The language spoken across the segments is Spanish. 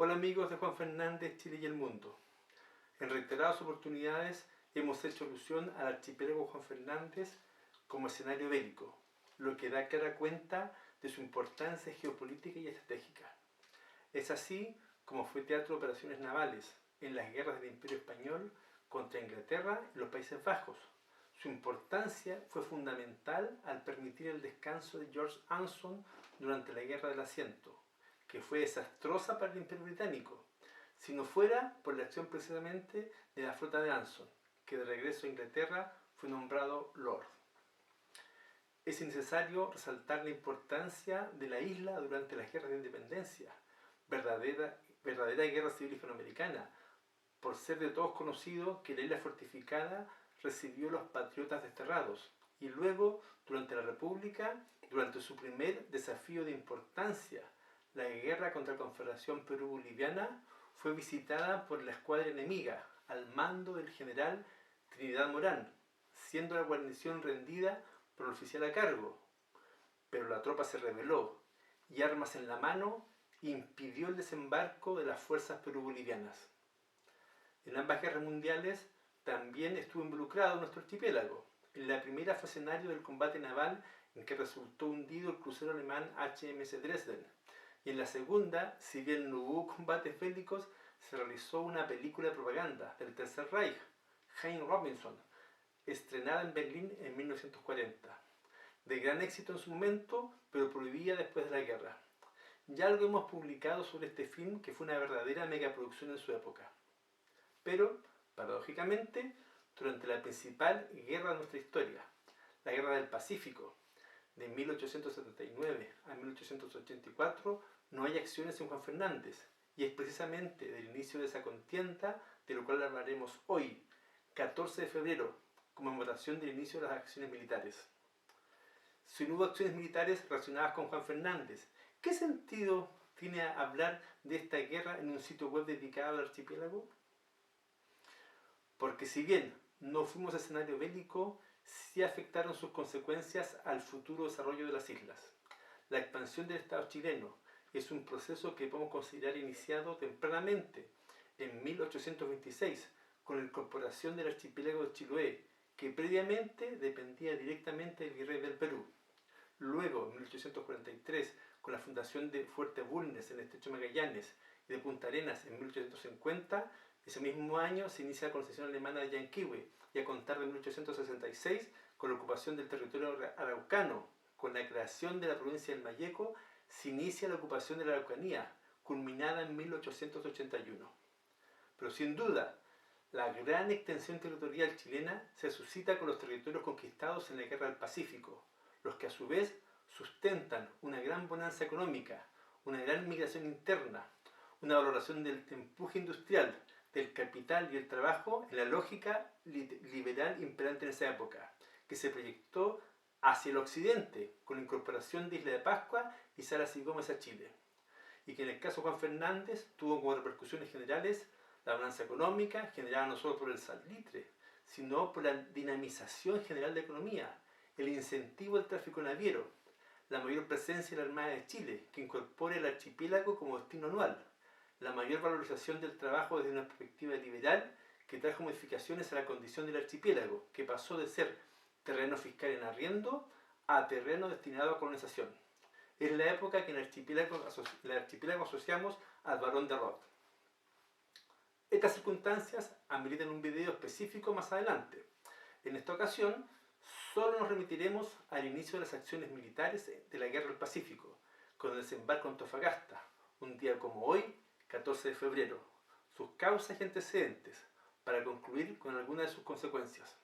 Hola amigos de Juan Fernández, Chile y el Mundo. En reiteradas oportunidades hemos hecho alusión al archipiélago Juan Fernández como escenario bélico, lo que da clara cuenta de su importancia geopolítica y estratégica. Es así como fue teatro de operaciones navales en las guerras del Imperio Español contra Inglaterra y los Países Bajos. Su importancia fue fundamental al permitir el descanso de George Anson durante la Guerra del Asiento, que fue desastrosa para el Imperio Británico, si no fuera por la acción precisamente de la flota de Anson, que de regreso a Inglaterra fue nombrado Lord. Es necesario resaltar la importancia de la isla durante las guerras de independencia, verdadera guerra civil hispanoamericana, por ser de todos conocido que la isla fortificada recibió los patriotas desterrados, y luego, durante la República, durante su primer desafío de importancia, la guerra contra la Confederación Perú-Boliviana, fue visitada por la escuadra enemiga al mando del general Trinidad Morán, siendo la guarnición rendida por el oficial a cargo. Pero la tropa se rebeló y, armas en la mano, impidió el desembarco de las fuerzas perú-bolivianas. En ambas guerras mundiales también estuvo involucrado nuestro archipiélago. En la primera fue escenario del combate naval en que resultó hundido el crucero alemán HMS Dresden. Y en la segunda, si bien no hubo combates bélicos, se realizó una película de propaganda del Tercer Reich, Hein Robinson, estrenada en Berlín en 1940. De gran éxito en su momento, pero prohibida después de la guerra. Ya algo hemos publicado sobre este film, que fue una verdadera megaproducción en su época. Pero, paradójicamente, durante la principal guerra de nuestra historia, la Guerra del Pacífico, de 1879 a 1884, no hay acciones en Juan Fernández, y es precisamente del inicio de esa contienda de lo cual hablaremos hoy, 14 de febrero, conmemoración del inicio de las acciones militares. Si no hubo acciones militares relacionadas con Juan Fernández, ¿qué sentido tiene hablar de esta guerra en un sitio web dedicado al archipiélago? Porque si bien no fuimos escenario bélico, sí afectaron sus consecuencias al futuro desarrollo de las islas. La expansión del Estado chileno es un proceso que podemos considerar iniciado tempranamente, en 1826, con la incorporación del archipiélago de Chiloé, que previamente dependía directamente del virrey del Perú. Luego, en 1843, con la fundación de Fuerte Bulnes en el estrecho Magallanes y de Punta Arenas en 1850, ese mismo año se inicia la concesión alemana de Llanquihue, y a contar de 1866, con la ocupación del territorio araucano, con la creación de la provincia del Mayeco, se inicia la ocupación de la Araucanía, culminada en 1881. Pero sin duda, la gran extensión territorial chilena se suscita con los territorios conquistados en la Guerra del Pacífico, los que a su vez sustentan una gran bonanza económica, una gran migración interna, una valoración del empuje industrial, del capital y el trabajo en la lógica liberal imperante en esa época, que se proyectó hacia el occidente con la incorporación de Isla de Pascua y Salas y Gómez a Chile, y que en el caso de Juan Fernández tuvo como repercusiones generales la bonanza económica generada no solo por el salitre, sino por la dinamización general de la economía, el incentivo al tráfico naviero, la mayor presencia de la Armada de Chile, que incorpora el archipiélago como destino anual, la mayor valorización del trabajo desde una perspectiva liberal que trajo modificaciones a la condición del archipiélago, que pasó de ser terreno fiscal en arriendo a terreno destinado a colonización. Es la época que en el archipiélago asociamos al Barón de Roth. Estas circunstancias ameritan un video específico más adelante. En esta ocasión, solo nos remitiremos al inicio de las acciones militares de la Guerra del Pacífico, con el desembarco en Antofagasta, un día como hoy, 14 de febrero, sus causas y antecedentes, para concluir con algunas de sus consecuencias.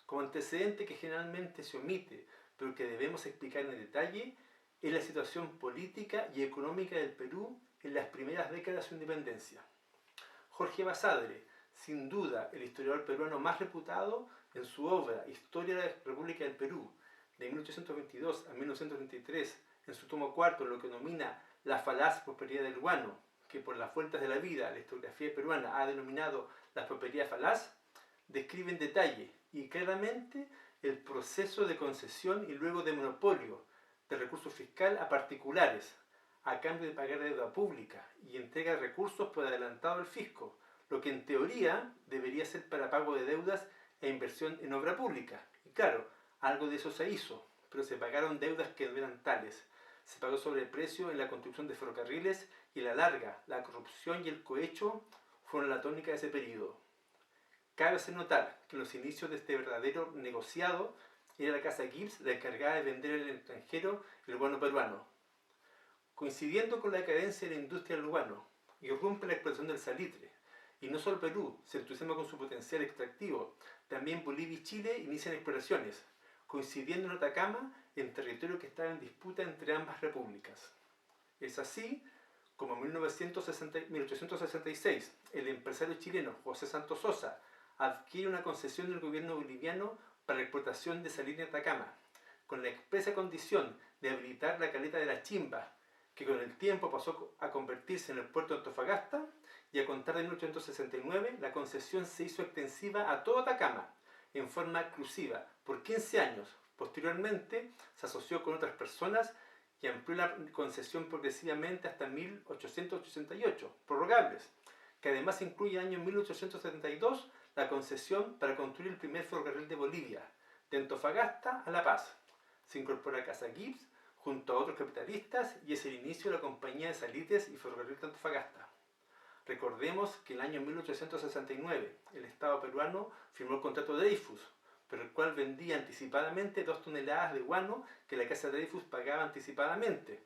Como antecedente que generalmente se omite, pero que debemos explicar en detalle, es la situación política y económica del Perú en las primeras décadas de su independencia. Jorge Basadre, sin duda el historiador peruano más reputado, en su obra Historia de la República del Perú, de 1822 a 1933, en su tomo cuarto, lo que denomina La falaz prosperidad del guano, que por las vueltas de la vida la historiografía peruana ha denominado la prosperidad falaz, describe en detalle y claramente el proceso de concesión y luego de monopolio de recursos fiscal a particulares, a cambio de pagar deuda pública y entrega recursos por adelantado al fisco, lo que en teoría debería ser para pago de deudas e inversión en obra pública. Y claro, algo de eso se hizo, pero se pagaron deudas que no eran tales. Se pagó sobreprecio en la construcción de ferrocarriles y a la larga, la corrupción y el cohecho fueron la tónica de ese periodo. Cabe hacer notar que en los inicios de este verdadero negociado era la casa Gibbs la encargada de vender en el extranjero el guano peruano. Coincidiendo con la decadencia de la industria del guano, irrumpe la explotación del salitre. Y no solo Perú se entusiasma con su potencial extractivo, también Bolivia y Chile inician exploraciones, coincidiendo en Atacama en territorio que estaba en disputa entre ambas repúblicas. Es así como en 1866 el empresario chileno José Santos Sosa adquiere una concesión del gobierno boliviano para la explotación de salina en Atacama, con la expresa condición de habilitar la caleta de la Chimba, que con el tiempo pasó a convertirse en el puerto de Antofagasta, y a contar de 1869 la concesión se hizo extensiva a todo Atacama, en forma exclusiva, por 15 años. Posteriormente se asoció con otras personas y amplió la concesión progresivamente hasta 1888, prorrogables, que además incluye el año 1872 la concesión para construir el primer ferrocarril de Bolivia, de Antofagasta a La Paz. Se incorpora a Casa Gibbs junto a otros capitalistas y es el inicio de la Compañía de Salitres y Ferrocarril de Antofagasta. Recordemos que en el año 1869 el Estado peruano firmó el contrato de Dreyfus, por el cual vendía anticipadamente 2 toneladas de guano que la Casa Dreyfus pagaba anticipadamente.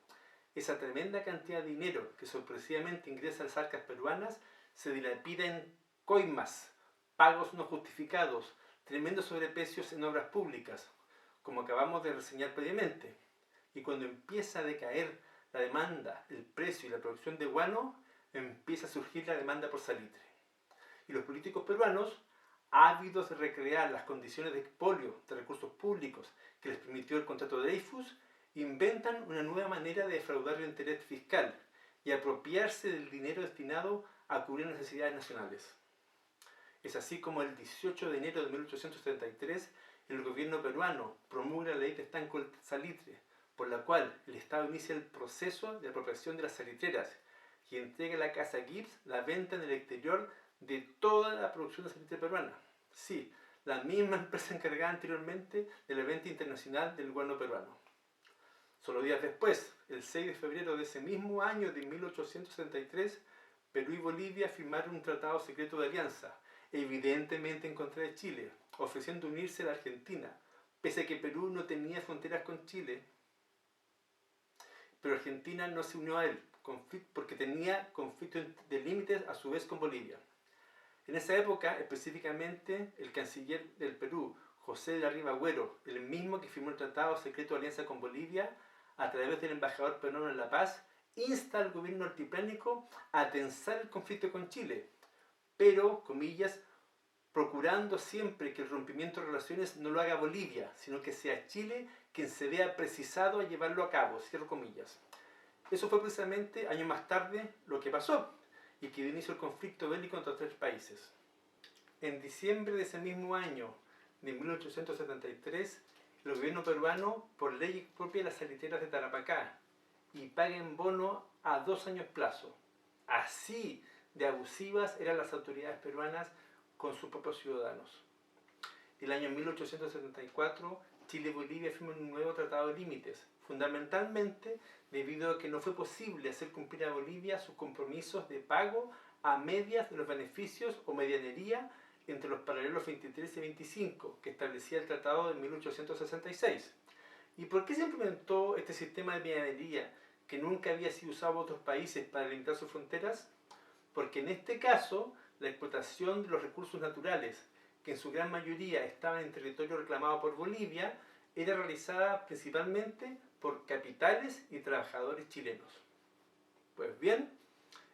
Esa tremenda cantidad de dinero que sorpresivamente ingresa a las arcas peruanas se dilapida en coimas, pagos no justificados, tremendos sobreprecios en obras públicas, como acabamos de reseñar previamente. Y cuando empieza a decaer la demanda, el precio y la producción de guano, empieza a surgir la demanda por salitre. Y los políticos peruanos, ávidos de recrear las condiciones de expolio de recursos públicos que les permitió el contrato de Dreyfus, inventan una nueva manera de defraudar el interés fiscal y apropiarse del dinero destinado a cubrir necesidades nacionales. Es así como el 18 de enero de 1873 el gobierno peruano promulga la ley de estanco del salitre, por la cual el Estado inicia el proceso de apropiación de las salitreras y entrega a la Casa Gibbs la venta en el exterior de toda la producción de salitre peruana. Sí, la misma empresa encargada anteriormente de la venta internacional del guano peruano. Solo días después, el 6 de febrero de ese mismo año de 1873, Perú y Bolivia firmaron un tratado secreto de alianza, evidentemente en contra de Chile, ofreciendo unirse a la Argentina, pese a que Perú no tenía fronteras con Chile, pero Argentina no se unió a él, porque tenía conflictos de límites a su vez con Bolivia. En esa época, específicamente, el canciller del Perú, José de la Riva Agüero, el mismo que firmó el Tratado Secreto de Alianza con Bolivia, a través del embajador peruano en La Paz, insta al gobierno altiplánico a tensar el conflicto con Chile, pero, comillas, procurando siempre que el rompimiento de relaciones no lo haga Bolivia, sino que sea Chile quien se vea precisado a llevarlo a cabo, cierro comillas. Eso fue precisamente años más tarde lo que pasó y que dio inicio al conflicto bélico entre los 3 países. En diciembre de ese mismo año, de 1873, el gobierno peruano por ley expropia las salitreras de Tarapacá y paga en bono a 2 años plazo. Así de abusivas eran las autoridades peruanas con sus propios ciudadanos. El año 1874, Chile y Bolivia firman un nuevo tratado de límites, fundamentalmente debido a que no fue posible hacer cumplir a Bolivia sus compromisos de pago a medias de los beneficios o medianería entre los paralelos 23 y 25 que establecía el tratado de 1866. ¿Y por qué se implementó este sistema de medianería que nunca había sido usado en otros países para limitar sus fronteras? Porque en este caso, la explotación de los recursos naturales, que en su gran mayoría estaban en territorio reclamado por Bolivia, era realizada principalmente por capitales y trabajadores chilenos. Pues bien,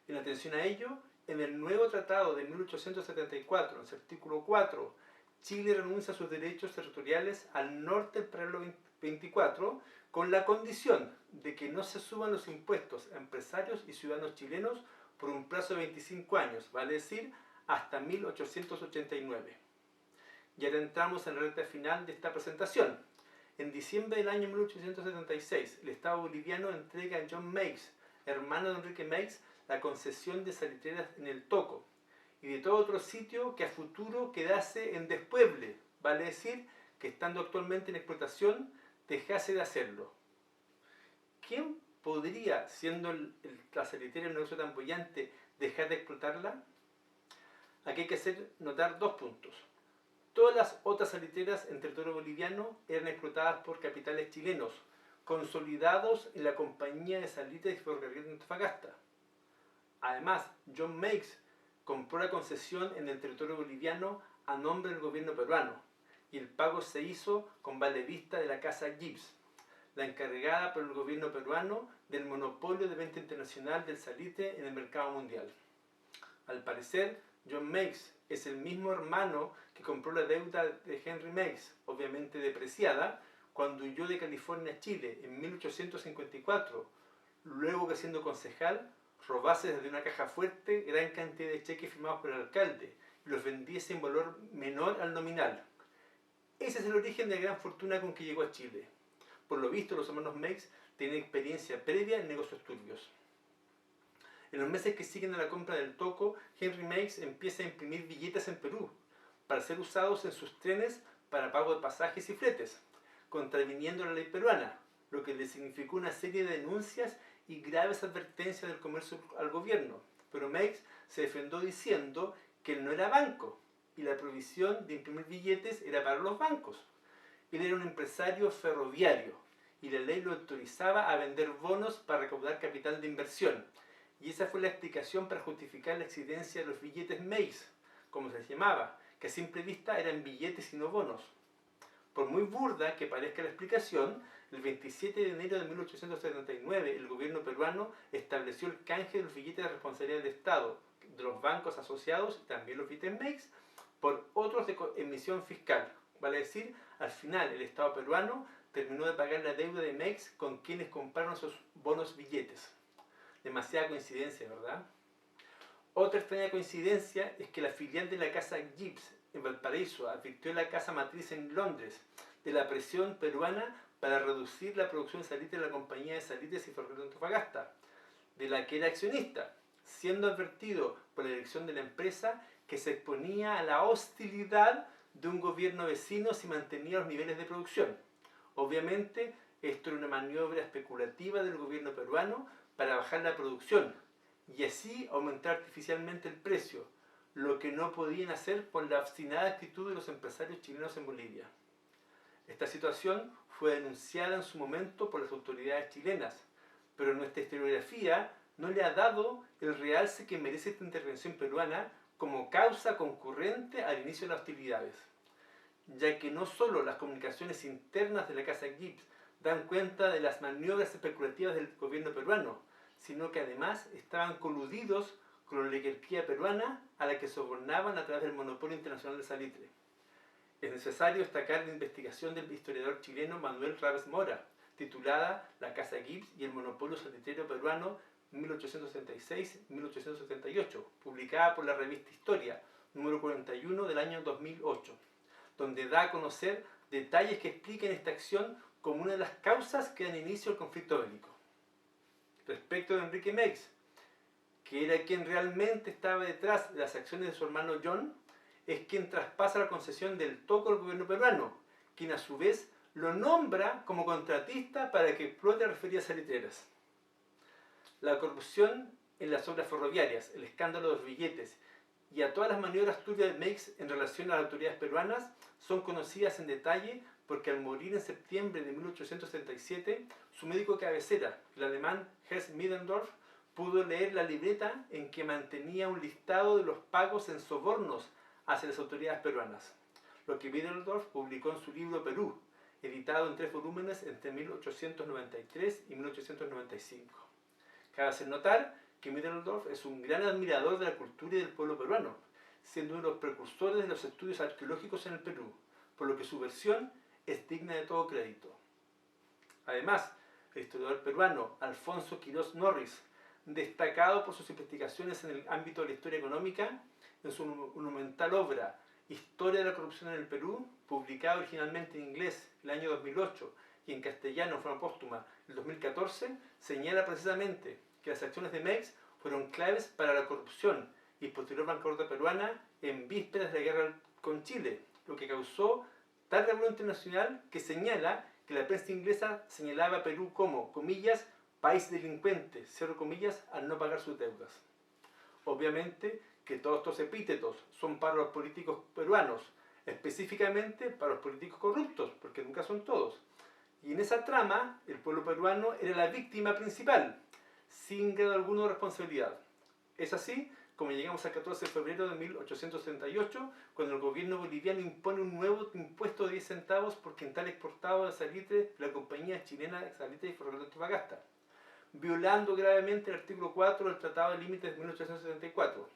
en atención a ello, en el nuevo tratado de 1874, en su artículo 4, Chile renuncia a sus derechos territoriales al norte del paralelo 24, con la condición de que no se suban los impuestos a empresarios y ciudadanos chilenos por un plazo de 25 años, vale decir, hasta 1889. Y ahora entramos en la recta final de esta presentación. En diciembre del año 1876, el Estado boliviano entrega a John Meigs hermano de Enrique Meix, la concesión de salitreras en el Toco y de todo otro sitio que a futuro quedase en despueble, vale decir que estando actualmente en explotación dejase de hacerlo. ¿Quién podría, siendo la salitera un negocio tan bollante, dejar de explotarla? Aquí hay que hacer notar dos puntos. Todas las otras salitreras en territorio boliviano eran explotadas por capitales chilenos, consolidados en la Compañía de Salitres y Ferrocarril de Antofagasta. Además, John Meix compró la concesión en el territorio boliviano a nombre del gobierno peruano y el pago se hizo con vale vista de la casa Gibbs, la encargada por el gobierno peruano del monopolio de venta internacional del salitre en el mercado mundial. Al parecer, John Meix es el mismo hermano que compró la deuda de Henry Meix, obviamente depreciada, cuando huyó de California a Chile en 1854, luego que siendo concejal robase desde una caja fuerte gran cantidad de cheques firmados por el alcalde y los vendiese en valor menor al nominal. Ese es el origen de la gran fortuna con que llegó a Chile. Por lo visto, los hermanos Meix tienen experiencia previa en negocios turbios. En los meses que siguen a la compra del Toco, Henry Meix empieza a imprimir billetes en Perú para ser usados en sus trenes para pago de pasajes y fletes, contraviniendo la ley peruana, lo que le significó una serie de denuncias y graves advertencias del comercio al gobierno. Pero Meix se defendió diciendo que él no era banco y la prohibición de imprimir billetes era para los bancos. Él era un empresario ferroviario y la ley lo autorizaba a vender bonos para recaudar capital de inversión. Y esa fue la explicación para justificar la existencia de los billetes Meix, como se les llamaba, que a simple vista eran billetes y no bonos. Por muy burda que parezca la explicación, el 27 de enero de 1879 el gobierno peruano estableció el canje de los billetes de responsabilidad del Estado, de los bancos asociados y también los billetes Meix, por otros de emisión fiscal. Vale decir, al final el Estado peruano terminó de pagar la deuda de Meix con quienes compraron esos bonos billetes. Demasiada coincidencia, ¿verdad? Otra extraña coincidencia es que la filial de la casa Gibbs en Valparaíso advirtió a la casa matriz en Londres de la presión peruana para reducir la producción de salitre de la Compañía de Salitres y Ferrocarril de Antofagasta, de la que era accionista, siendo advertido por la dirección de la empresa que se exponía a la hostilidad de un gobierno vecino si mantenía los niveles de producción. Obviamente, esto era una maniobra especulativa del gobierno peruano para bajar la producción y así aumentar artificialmente el precio, lo que no podían hacer por la obstinada actitud de los empresarios chilenos en Bolivia. Esta situación fue denunciada en su momento por las autoridades chilenas, pero nuestra historiografía no le ha dado el realce que merece esta intervención peruana como causa concurrente al inicio de las hostilidades, ya que no solo las comunicaciones internas de la casa Gibbs dan cuenta de las maniobras especulativas del gobierno peruano, sino que además estaban coludidos con la oligarquía peruana a la que sobornaban a través del monopolio internacional del salitre. Es necesario destacar la investigación del historiador chileno Manuel Raves Mora, titulada La Casa Gibbs y el monopolio salitrero peruano 1876-1878, publicada por la revista Historia, número 41 del año 2008, donde da a conocer detalles que explican esta acción como una de las causas que dan inicio al conflicto bélico. Respecto de Enrique Meix, que era quien realmente estaba detrás de las acciones de su hermano John, es quien traspasa la concesión del Toco al gobierno peruano, quien a su vez lo nombra como contratista para que explote las referidas salitreras. La corrupción en las obras ferroviarias, el escándalo de los billetes y a todas las maniobras turbias de Meix en relación a las autoridades peruanas son conocidas en detalle porque al morir en septiembre de 1877, su médico de cabecera, el alemán Hess Middendorf, pudo leer la libreta en que mantenía un listado de los pagos en sobornos hacia las autoridades peruanas, lo que Middendorf publicó en su libro Perú, editado en 3 volúmenes entre 1893 y 1895. Cabe hacer notar que Middendorf es un gran admirador de la cultura y del pueblo peruano, siendo uno de los precursores de los estudios arqueológicos en el Perú, por lo que su versión es digna de todo crédito. Además, el historiador peruano Alfonso Quirós Norris, destacado por sus investigaciones en el ámbito de la historia económica, en su monumental obra Historia de la corrupción en el Perú, publicada originalmente en inglés el año 2008 y en castellano en forma póstuma el 2014, señala precisamente que las acciones de Meiggs fueron claves para la corrupción y posterior bancarrota peruana en vísperas de la guerra con Chile, lo que causó tal revuelo internacional que señala que la prensa inglesa señalaba a Perú como, comillas, país delincuente, cierro comillas, al no pagar sus deudas. Obviamente que todos estos epítetos son para los políticos peruanos, específicamente para los políticos corruptos, porque nunca son todos. Y en esa trama, el pueblo peruano era la víctima principal, sin grado alguno de responsabilidad. Es así como llegamos al 14 de febrero de 1838, cuando el gobierno boliviano impone un nuevo impuesto de 10 centavos por quintal exportado de salitre de la compañía chilena de Salitre y Ferrocarril de Antofagasta, violando gravemente el artículo 4 del Tratado de Límites de 1874,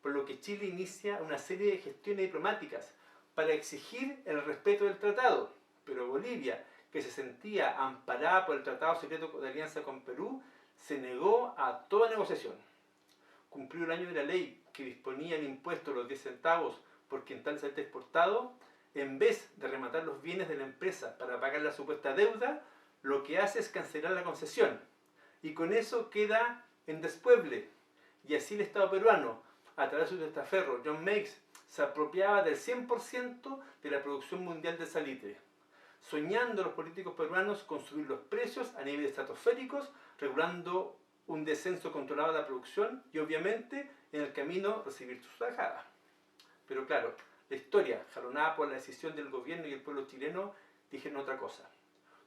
por lo que Chile inicia una serie de gestiones diplomáticas para exigir el respeto del tratado, pero Bolivia, que se sentía amparada por el Tratado Secreto de Alianza con Perú, se negó a toda negociación. Cumplió el año de la ley que disponía el impuesto de los 10 centavos por quintal de salitre exportado, en vez de rematar los bienes de la empresa para pagar la supuesta deuda, lo que hace es cancelar la concesión. Y con eso queda en despueble. Y así el Estado peruano, a través de su testaferro, John Meiggs, se apropiaba del 100% de la producción mundial de salitre, soñando los políticos peruanos con subir los precios a niveles estratosféricos, regulando un descenso controlado de la producción y obviamente en el camino recibir su tajada. Pero claro, la historia, jalonada por la decisión del gobierno y el pueblo chileno, dijeron otra cosa.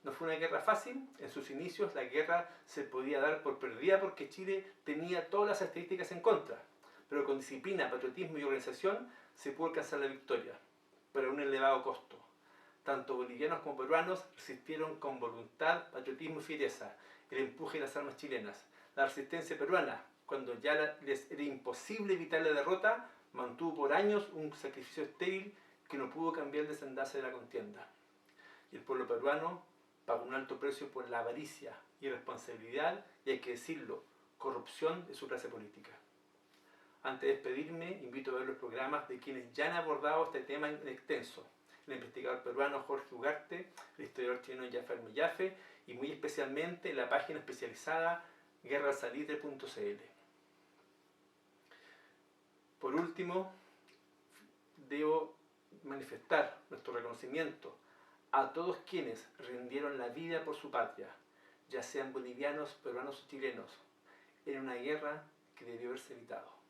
No fue una guerra fácil, en sus inicios la guerra se podía dar por perdida porque Chile tenía todas las estadísticas en contra, pero con disciplina, patriotismo y organización se pudo alcanzar la victoria, pero a un elevado costo. Tanto bolivianos como peruanos resistieron con voluntad, patriotismo y fiereza el empuje de las armas chilenas. La resistencia peruana, cuando ya les era imposible evitar la derrota, mantuvo por años un sacrificio estéril que no pudo cambiar el desenlace de la contienda. Y el pueblo peruano pagó un alto precio por la avaricia, irresponsabilidad y, hay que decirlo, corrupción de su clase política. Antes de despedirme, invito a ver los programas de quienes ya han abordado este tema en extenso. El investigador peruano Jorge Ugarte, el historiador chileno Jaffer Mellafe y muy especialmente la página especializada guerrasalitre.cl. Por último, debo manifestar nuestro reconocimiento a todos quienes rindieron la vida por su patria, ya sean bolivianos, peruanos o chilenos, en una guerra que debió haberse evitado.